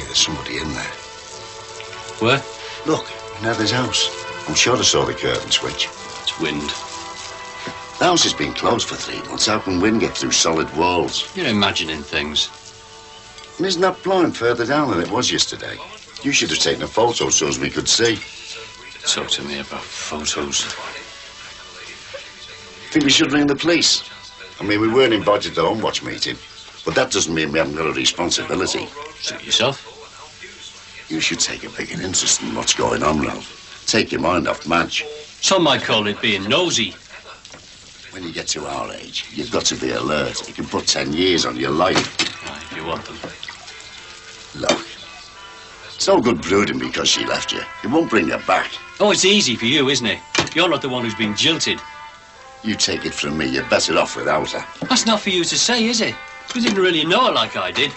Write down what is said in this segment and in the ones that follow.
Hey, there's somebody in there. Where? Look, in Heather's house. I'm sure I saw the curtain switch. It's wind. The house has been closed for 3 months. How can wind get through solid walls? You're imagining things. And isn't that blind further down than it was yesterday? You should have taken a photo so as we could see. Talk to me about photos. Think we should ring the police? I mean, we weren't invited to the home watch meeting, but that doesn't mean we haven't got a responsibility. Suit yourself. You should take a bigger interest in what's going on, Ralph. Take your mind off Madge. Some might call it being nosy. When you get to our age, you've got to be alert. It can put 10 years on your life. If you want them. Look, it's no good brooding because she left you. It won't bring her back. Oh, it's easy for you, isn't it? You're not the one who's been jilted. You take it from me, you're better off without her. That's not for you to say, is it? You didn't really know her like I did.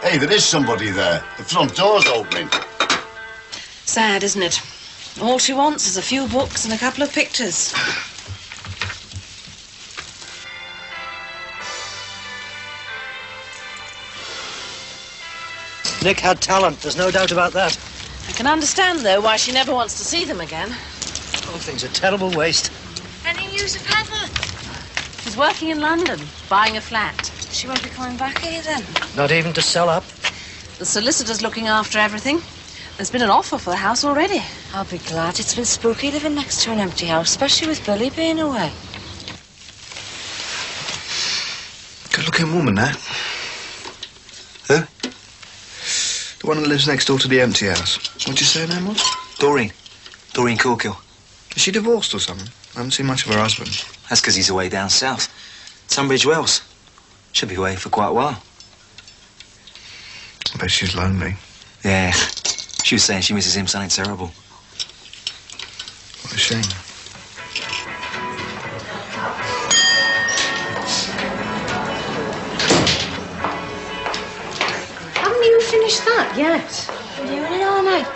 Hey, there is somebody there. The front door's opening. Sad, isn't it? All she wants is a few books and a couple of pictures. Nick had talent, there's no doubt about that. I can understand, though, why she never wants to see them again. The whole thing's a terrible waste. Any news of Heather? She's working in London, buying a flat. She won't be coming back here, then? Not even to sell up? The solicitor's looking after everything. There's been an offer for the house already. I'll be glad. It's been spooky living next to an empty house, especially with Billy being away. Good-looking woman, that. Who? The one that lives next door to the empty house. What'd you say her name was? Doreen. Doreen Corkill. Is she divorced or something? I haven't seen much of her husband. That's because he's away down south. Tunbridge Wells. Should be away for quite a while. I bet she's lonely. Yeah. She was saying she misses him something terrible. What a shame. Haven't you finished that yet? I'm doing it all night.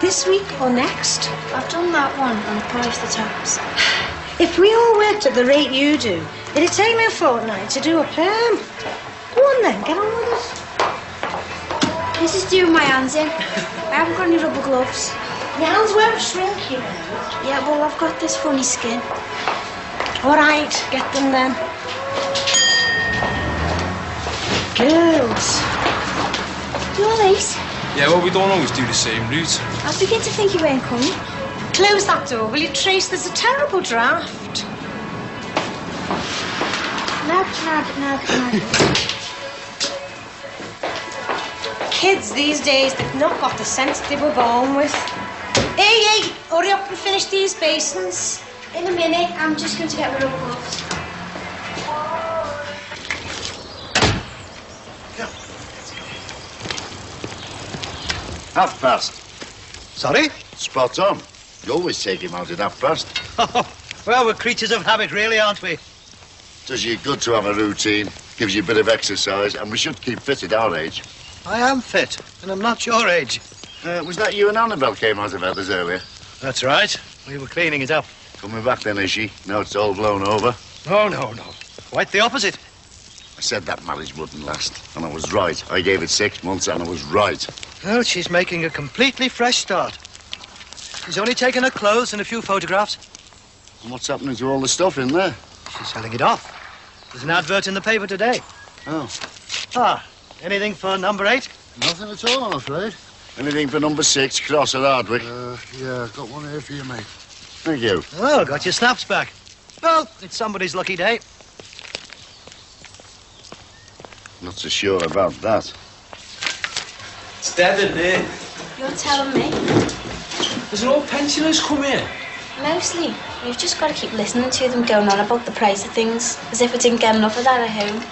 This week or next? I've done that one and priced the tops. If we all worked at the rate you do, it'd take me a fortnight to do a perm. Go on then, get on with it. This is doing my hands in. I haven't got any rubber gloves. Your hands won't shrink, you know. Yeah, well, I've got this funny skin. All right, get them then. Girls. You're late. Yeah, well, we don't always do the same route. I was beginning to think you weren't coming. Close that door, will you, Trace? There's a terrible draft. No. Kids these days, they've not got the sense they were born with. Hey, hurry up and finish these basins. In a minute, I'm just going to get my rubber gloves. Half past. Sorry? Spot on. You always take him out at half past. Well, we're creatures of habit, really, aren't we? Does you good to have a routine, gives you a bit of exercise, and we should keep fit at our age. I am fit, and I'm not your age. Was that you and Annabelle came out of Heather's earlier? That's right. We were cleaning it up. Coming back then, is she? Now it's all blown over. Oh, no. Quite the opposite. I said that marriage wouldn't last, and I was right. I gave it 6 months, and I was right. Well, she's making a completely fresh start. She's only taken her clothes and a few photographs. And what's happening to all the stuff in there? She's selling it off. There's an advert in the paper today. Oh. Anything for number 8? Nothing at all, I'm afraid. Anything for number 6, Cross at Hardwick? Yeah, got one here for you, mate. Thank you. Oh, got your snaps back. Well, it's somebody's lucky day. Not so sure about that. It's dead in there. You're telling me? There's no pensioners come here. Mostly. We've just got to keep listening to them going on about the price of things, as if we didn't get enough of that at home.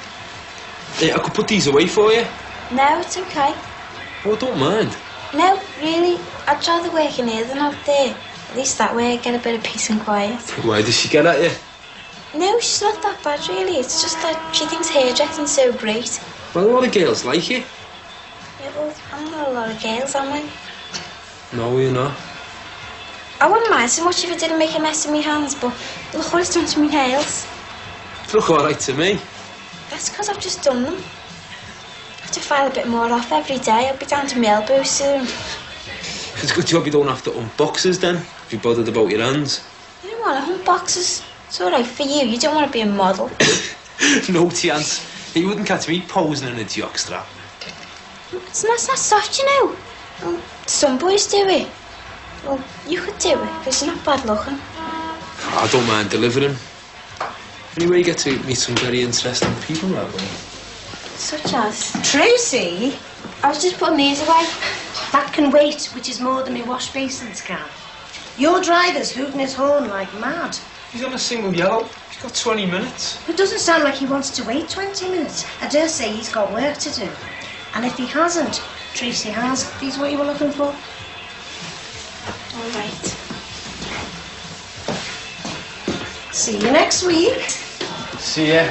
Yeah, I could put these away for you. No, it's okay. Oh, I don't mind. No, really. I'd rather work in here than out there. At least that way I get a bit of peace and quiet. Why does she get at you? No, she's not that bad, really. It's just that she thinks hairdressing's so great. Well, a lot of girls like you. Yeah, well, I'm not a lot of girls, am I? No, you're not. I wouldn't mind so much if it didn't make a mess of my hands, but look what it's done to my nails. Look all right to me. That's because I've just done them. I have to file a bit more off every day. I'll be down to mailbow soon. It's a good job you don't have to unboxes then, if you're bothered about your hands. You don't want to hunt boxes. It's all right for you. You don't want to be a model. No chance. You wouldn't catch me posing in a jockstrap. It's not that soft, you know. Well, some boys do it. Well, you could do it, because you're not bad looking. I don't mind delivering. Anyway, you get to meet some very interesting people that way. Such as? Tracy? I was just putting these away. That can wait, which is more than my wash basins can. Your driver's hooting his horn like mad. He's on a single yellow. He's got 20 minutes. It doesn't sound like he wants to wait 20 minutes. I dare say he's got work to do. And if he hasn't, Tracy has. These what you were looking for? All right. See you next week. See ya.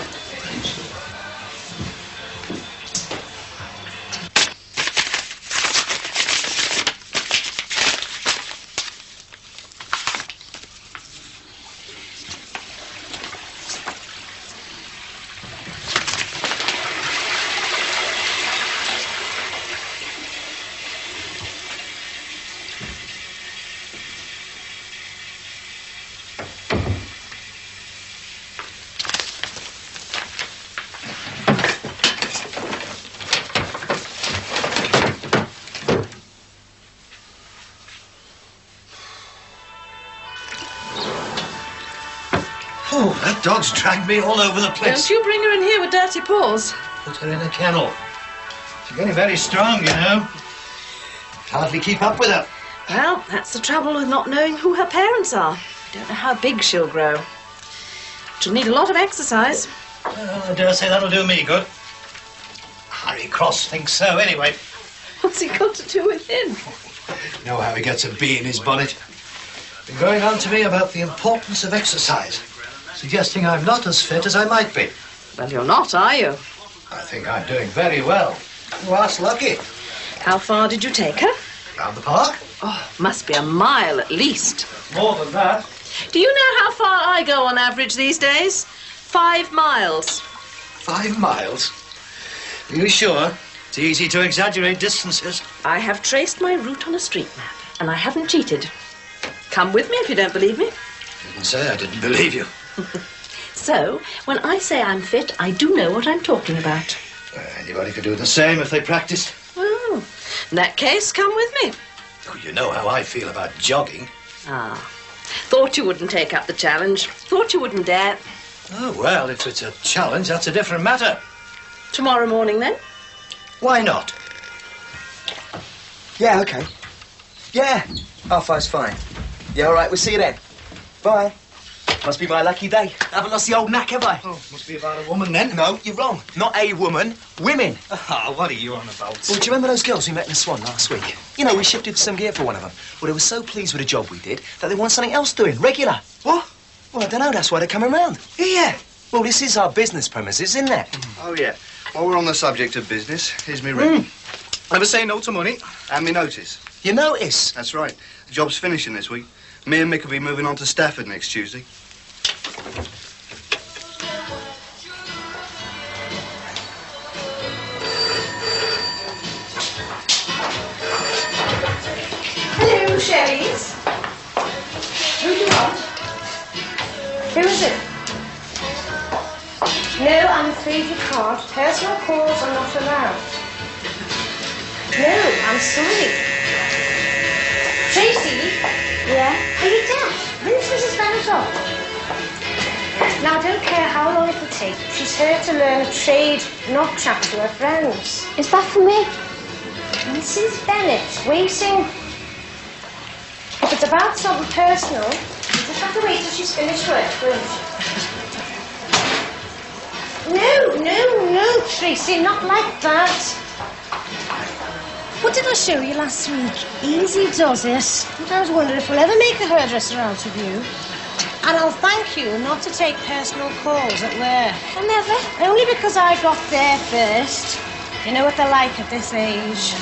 Oh, that dog's dragged me all over the place. Don't you bring her in here with dirty paws. Put her in a kennel. She's getting very strong, you know. Hardly keep up with her. Well, that's the trouble with not knowing who her parents are. You don't know how big she'll grow. She'll need a lot of exercise. Well, I dare say that'll do me good. Harry Cross thinks so, anyway. What's he got to do with him? You know how he gets a bee in his bonnet. Been going on to me about the importance of exercise, suggesting I'm not as fit as I might be. Well, you're not, are you? I think I'm doing very well. You ask Lucky. How far did you take her? Round the park? Oh, must be a mile at least. More than that. Do you know how far I go on average these days? 5 miles. 5 miles? Are you sure? It's easy to exaggerate distances. I have traced my route on a street map, and I haven't cheated. Come with me if you don't believe me. Didn't say I didn't believe you. So, when I say I'm fit, I do know what I'm talking about. Anybody could do the same if they practiced. Oh, in that case, come with me. Oh, you know how I feel about jogging. Ah, thought you wouldn't take up the challenge. Thought you wouldn't dare. Oh, well, if it's a challenge, that's a different matter. Tomorrow morning, then? Why not? Yeah, OK. Yeah, 5:30's fine. Yeah, all right, we'll see you then. Bye. Must be my lucky day. I haven't lost the old knack, have I? Oh, must be about a woman, then. No, you're wrong. Not a woman, women. Ah, what are you on about? Well, do you remember those girls we met in the Swan last week? You know, we shifted some gear for one of them. Well, they were so pleased with the job we did that they want something else doing, regular. What? Well, I don't know, that's why they're coming round. Yeah. Well, this is our business premises, isn't it? Oh, yeah. While we're on the subject of business, here's me ring. Never say no to money. And me notice. You notice? That's right. The job's finishing this week. Me and Mick will be moving on to Stafford next Tuesday. Hello, Sherry's. Who do you want? Who is it? No, I'm afraid you can't. Personal calls are not allowed. No, I'm sorry. Tracy? Yeah? Are you deaf? When's Mrs. Bennett off? Now, I don't care how long it'll take. She's here to learn a trade, not chat to her friends. Is that for me? Mrs. Bennett, waiting. If it's about something personal, you just have to wait till she's finished work, won't you? No, Tracy, not like that. What did I show you last week? Easy does it. And I was wondering if we'll ever make a hairdresser out of you. And I'll thank you not to take personal calls at work. I never. Only because I got there first. You know what they're like at this age.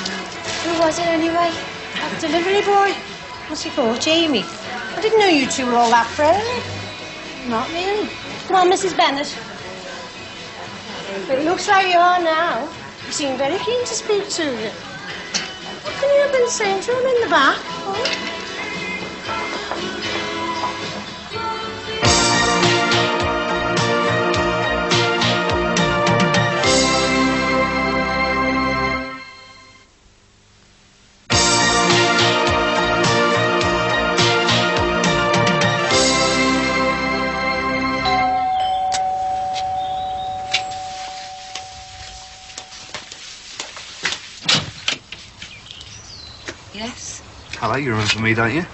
Who was it anyway? That delivery boy. What's he called? Jamie. I didn't know you two were all that friendly. Not really. Come on, Mrs. Bennett. But it looks like you are now. You seem very keen to speak to you. What can you have been saying to him in the back? Oh? Yes? Hello, you remember me, don't you?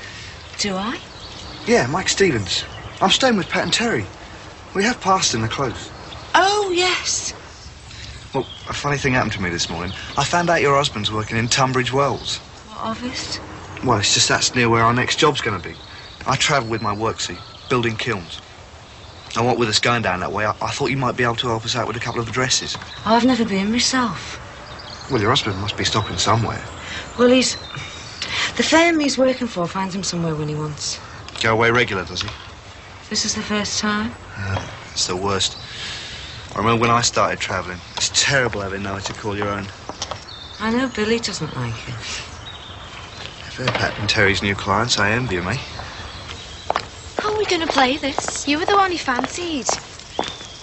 Do I? Yeah, Mike Stevens. I'm staying with Pat and Terry. We have passed in the close. Oh, yes. Well, a funny thing happened to me this morning. I found out your husband's working in Tunbridge Wells. What of it? Well, it's just that's near where our next job's going to be. I travel with my work, see, building kilns. And what with us going down that way, I thought you might be able to help us out with a couple of addresses. I've never been myself. Well, your husband must be stopping somewhere. Well, the firm he's working for finds him somewhere when he wants. Go away regular, does he? This is the first time? It's the worst. I remember when I started travelling. It's terrible having nowhere to call your own. I know Billy doesn't like it. If they're Pat and Terry's new clients, I envy you, mate. How are we going to play this? You were the one he fancied. Do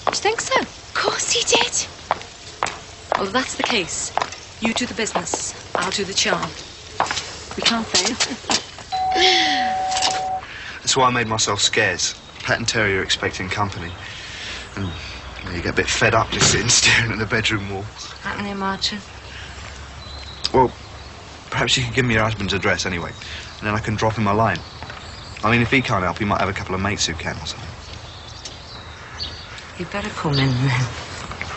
you think so? Of course he did. Well, if that's the case, you do the business, I'll do the charm. We can't fail. That's why I made myself scarce. Pat and Terry are expecting company. And you get a bit fed up just sitting staring at the bedroom wall. I can imagine. Well, perhaps you can give me your husband's address anyway, and then I can drop him a line. I mean, if he can't help, he might have a couple of mates who can or something. You'd better come in then.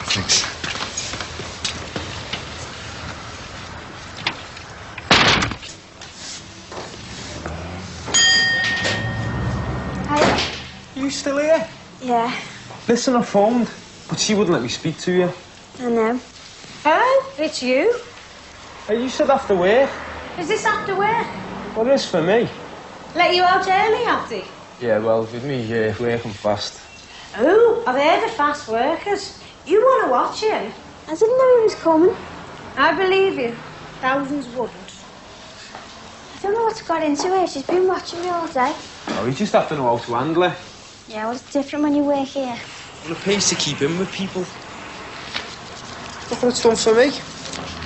Thanks. You still here? Yeah, Listen, I phoned, but she wouldn't let me speak to you. I know. Oh, it's you? Hey, you said after work. Is this after work? Well, it is for me. Let you out early, have they? Yeah, well, with me working fast. Oh, I've heard of fast workers. You want to watch him? I didn't know he was coming. I believe you. Thousands wouldn't. I don't know what's got into her. She's been watching me all day. Oh, you just have to know how to handle it. Yeah, well, it's different when you work here. Well, it pays to keep in with people. Look what it's done for me.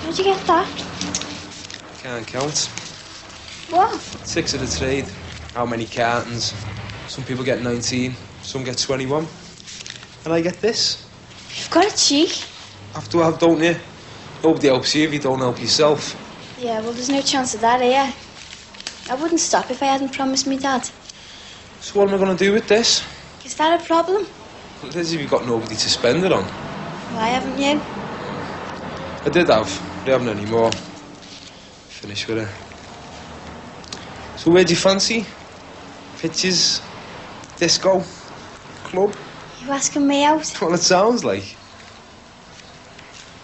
Where'd you get that? Can't count. What? 6 of the trade. How many cartons? Some people get 19, some get 21. And I get this. You've got a cheek. Have to have, don't you? Nobody helps you if you don't help yourself. Yeah, well, there's no chance of that here. I wouldn't stop if I hadn't promised me Dad. So what am I going to do with this? Is that a problem? Well, it is if you've got nobody to spend it on. Why haven't you? I did have. I haven't any more. Finished with it. So where do you fancy? Pitches? Disco? Club? You asking me out? Well, it sounds like.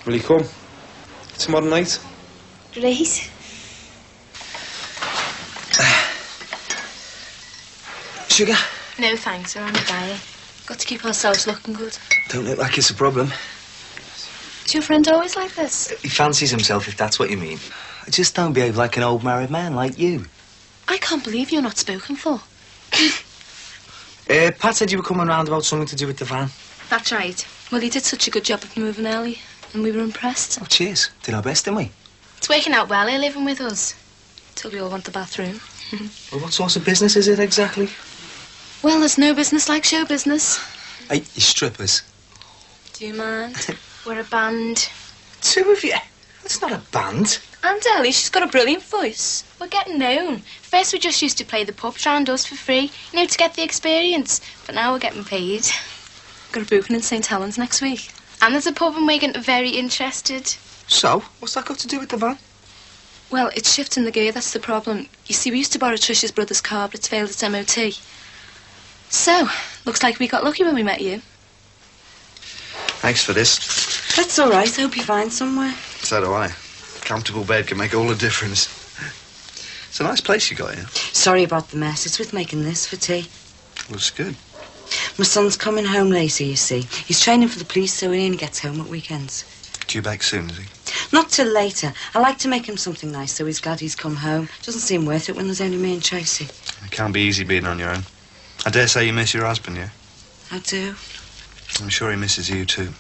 Will you come? Tomorrow night? Great. Sugar? No thanks, we're on a diet. Got to keep ourselves looking good. Don't look like it's a problem. Is your friend always like this? He fancies himself, if that's what you mean. I just don't behave like an old married man like you. I can't believe you're not spoken for. Pat said you were coming round about something to do with the van. That's right. Well, he did such a good job of moving early, and we were impressed. Oh, cheers. Did our best, didn't we? It's working out well here living with us. Till we all want the bathroom. Well, what sort of business is it exactly? Well, there's no business like show business. Hey, you strippers. Do you mind? We're a band. 2 of you? That's not a band. And Ellie, she's got a brilliant voice. We're getting known. First we just used to play the pubs round us for free, to get the experience. But now we're getting paid. Got a booking in St Helens next week. And there's a pub in Wigan very interested. So, what's that got to do with the van? Well, it's shifting the gear, that's the problem. You see, we used to borrow Trish's brother's car, but it's failed its MOT. So, looks like we got lucky when we met you. Thanks for this. That's all right. I hope you find somewhere. So do I. A comfortable bed can make all the difference. It's a nice place you got here. Sorry about the mess. It's with making this for tea. Looks good. My son's coming home later, you see. He's training for the police, so he only gets home at weekends. Due back soon, is he? Not till later. I like to make him something nice, so he's glad he's come home. Doesn't seem worth it when there's only me and Tracy. It can't be easy being on your own. I dare say you miss your husband, yeah? I do. I'm sure he misses you, too.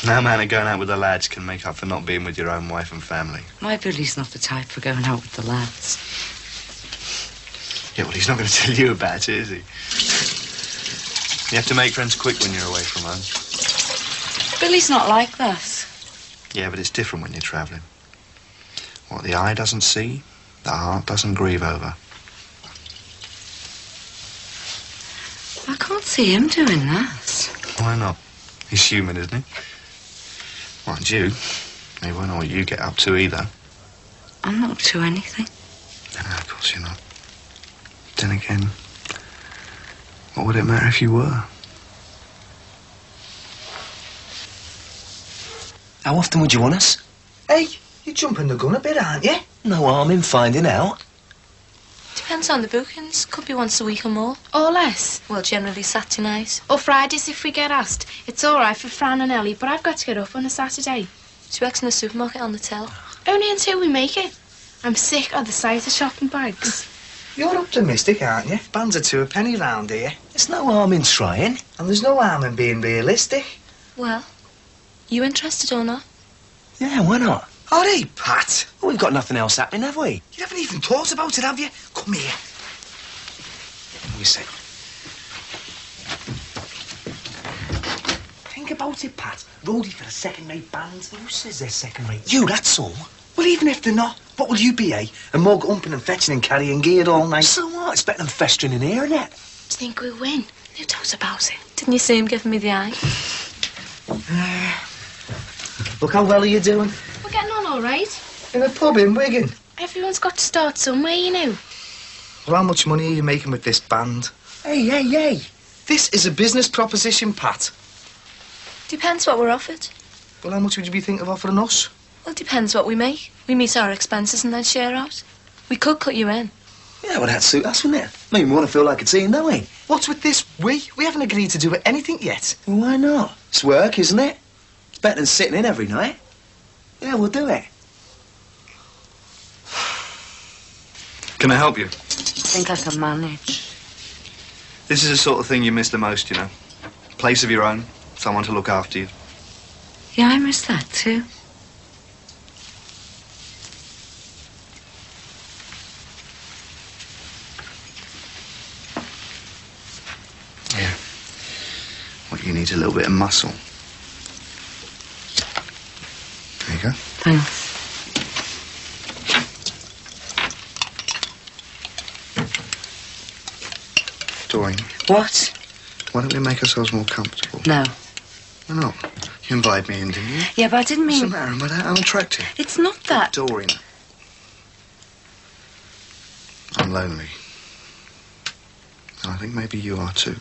No man of going out with the lads can make up for not being with your own wife and family. My Billy's not the type for going out with the lads. Yeah, well, he's not going to tell you about it, is he? You have to make friends quick when you're away from home. Billy's not like that. Yeah, but it's different when you're travelling. What the eye doesn't see, the heart doesn't grieve over. I can't see him doing that. Why not? He's human, isn't he? Mind you, he won't know what you get up to either. I'm not up to anything. No, of course you're not. Then again, what would it matter if you were? How often would you want us? Hey, you're jumping the gun a bit, aren't you? No harm in finding out. Depends on the bookings. Could be once a week or more. Or less. Well, generally Saturday night. Or Fridays if we get asked. It's all right for Fran and Ellie, but I've got to get up on a Saturday. She works in the supermarket on the till. Only until we make it. I'm sick of the sight of shopping bags. You're optimistic, aren't you? Bands are two a penny round here. There's no harm in trying. And there's no harm in being realistic. Well, you interested or not? Yeah, why not? All right, Pat. Well, we've got nothing else happening, have we? You haven't even thought about it, have you? Come here. What do you say? Think about it, Pat. Roadie for a second-rate band. Who says they're second-rate? You, that's all. Well, even if they're not, what will you be, eh? A mug humping and fetching and carrying gear all night. So what? It's better than festering in here, isn't it? Do you think we'll win? No doubt about it. Didn't you see him giving me the eye? Look how well are you doing? We're getting on all right. In a pub in Wigan. Everyone's got to start somewhere, you know. Well, how much money are you making with this band? Hey. This is a business proposition, Pat. Depends what we're offered. Well, how much would you be thinking of offering us? Well, depends what we make. We meet our expenses and then share out. We could cut you in. Yeah, well, that'd suit us, wouldn't it? I mean, we want to feel like a team, don't we? What's with this we? We haven't agreed to do anything yet. Well, why not? It's work, isn't it? It's better than sitting in every night. Yeah, we'll do it. Can I help you? I think I can manage. This is the sort of thing you miss the most, you know. Place of your own, someone to look after you. Yeah, I miss that too. Yeah. What you need is a little bit of muscle. There you go. Thanks. Doreen. What? Why don't we make ourselves more comfortable? No. Why not? You invited me in, didn't you? Yeah, but I didn't mean... What's the matter? Am I unattractive? It's not that. Doreen. I'm lonely. And I think maybe you are too.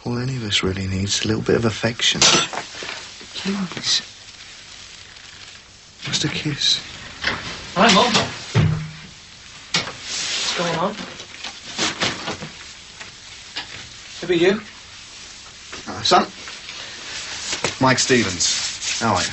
All any of us really needs is a little bit of affection. Please. Just a kiss. Hi, Mum. What's going on? Who are you? Son. Mike Stevens. How are you?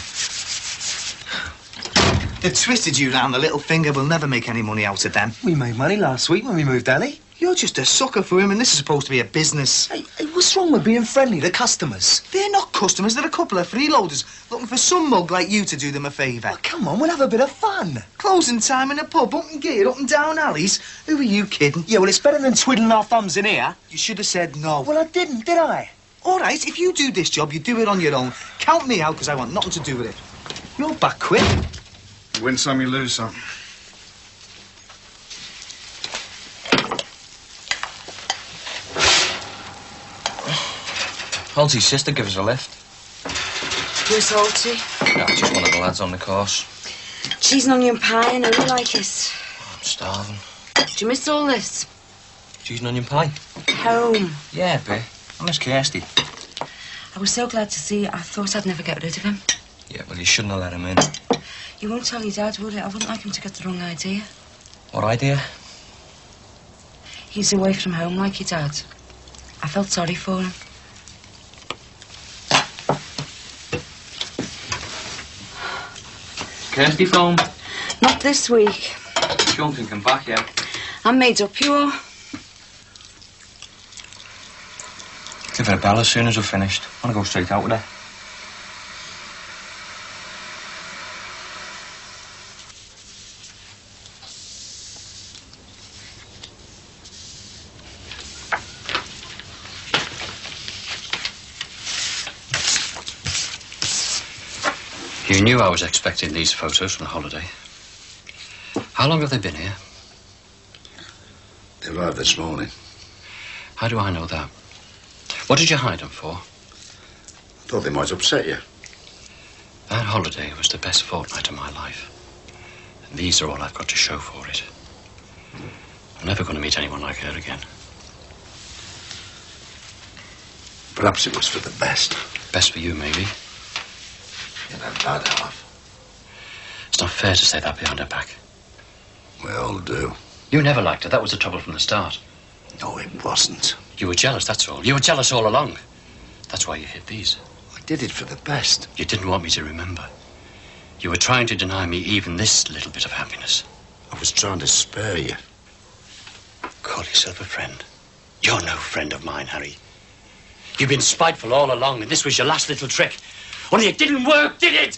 They've twisted you round the little finger. We'll never make any money out of them. We made money last week when we moved Ellie. You're just a sucker for him, and this is supposed to be a business. Hey, what's wrong with being friendly to customers? They're not customers, they're a couple of freeloaders looking for some mug like you to do them a favour. Oh, come on, we'll have a bit of fun. Closing time in a pub, up and gear, up and down alleys. Who are you kidding? Yeah, well, it's better than twiddling our thumbs in here. You should have said no. Well, I didn't, did I? All right, if you do this job, you do it on your own. Count me out, because I want nothing to do with it. You're back quick. You win some, you lose some. Halsey's sister gives us a lift. Who's Halsey? Yeah, just one of the lads on the course. Cheese and onion pie, I know you like it. I'm starving. Do you miss all this? Cheese and onion pie? Home. Yeah, babe. I miss Kirsty. I was so glad to see you. I thought I'd never get rid of him. Yeah, well, you shouldn't have let him in. You won't tell your dad, would it? I wouldn't like him to get the wrong idea. What idea? He's away from home like your dad. I felt sorry for him. Kirsty phone? Not this week. She won't come back yet. I'm made up, you are. Give her a bell as soon as we're finished. I want to go straight out with her. You knew I was expecting these photos from the holiday. How long have they been here? They arrived this morning. How do I know that? What did you hide them for? Thought they might upset you. That holiday was the best fortnight of my life. And these are all I've got to show for it. I'm never going to meet anyone like her again. Perhaps it was for the best. Best for you, maybe. In a bad half. It's not fair to say that behind her back. We all do. You never liked her. That was the trouble from the start. No, it wasn't. You were jealous, that's all. You were jealous all along. That's why you hid these. I did it for the best. You didn't want me to remember. You were trying to deny me even this little bit of happiness. I was trying to spare you. Call yourself a friend. You're no friend of mine, Harry. You've been spiteful all along, and this was your last little trick. Only it didn't work, did it?